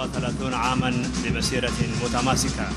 ساوى 30 عاما بمسيرة متماسكة.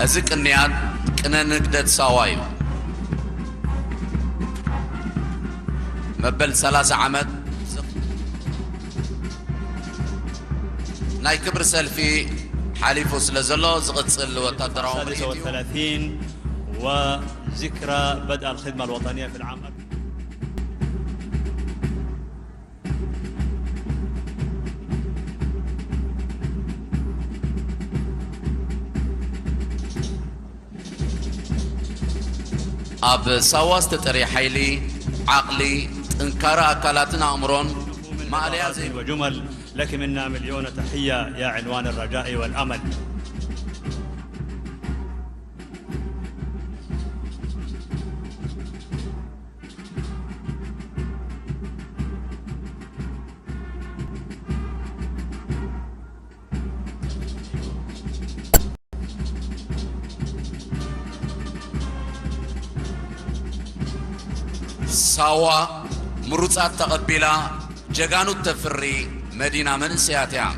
أزك النيات كنا نقدر سوايو مبل 3 عمد ناي كبر سلفي حليفو سلازلو زغتصل وتدراو 33 وذكرى بدء الخدمة الوطنية في العام أب سواست تري حيلي عقلي انكار أكلاتنا أمرون ما عليها زين وجمل لك منا مليون تحية يا عنوان الرجاء والأمل. سوا مروصات تقبلا جغانو تفري مدينة من سياتها.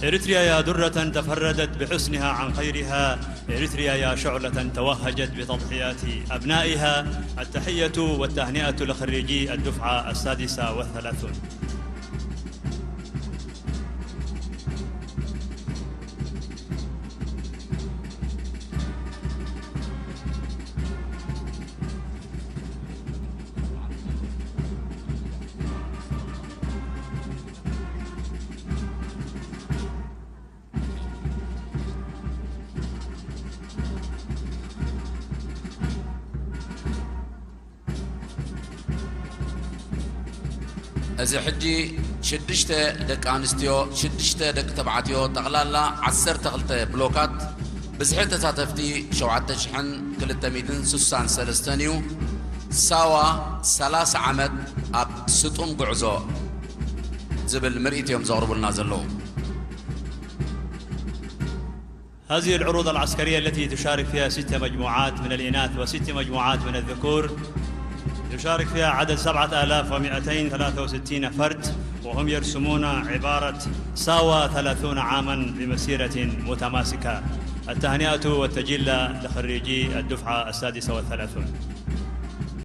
إريتريا يا درة تفردت بحسنها عن خيرها، إريتريا يا شعلة توهجت بتضحيات أبنائها. التحية والتهنئة لخريجي الدفعة 36. أزي حجي شدشت دك أنستيو شدشت دك تبعتيو تغلالا 10 بلوكات بزحت تاتفتي شوعت شحن كل تميدن سوسان سلستانيو سوا 3 عمد أب ستون قعزو زبل مرئيت يوم زغربوا لنا زلو. هذه العروض العسكرية التي تشارك فيها 6 مجموعات من الإناث و6 مجموعات من الذكور، يشارك فيها عدد 7263 فرد، وهم يرسمون عبارة ساوى 30 عاما بمسيرة متماسكة. التهنئة والتجلة لخريجي الدفعة 36.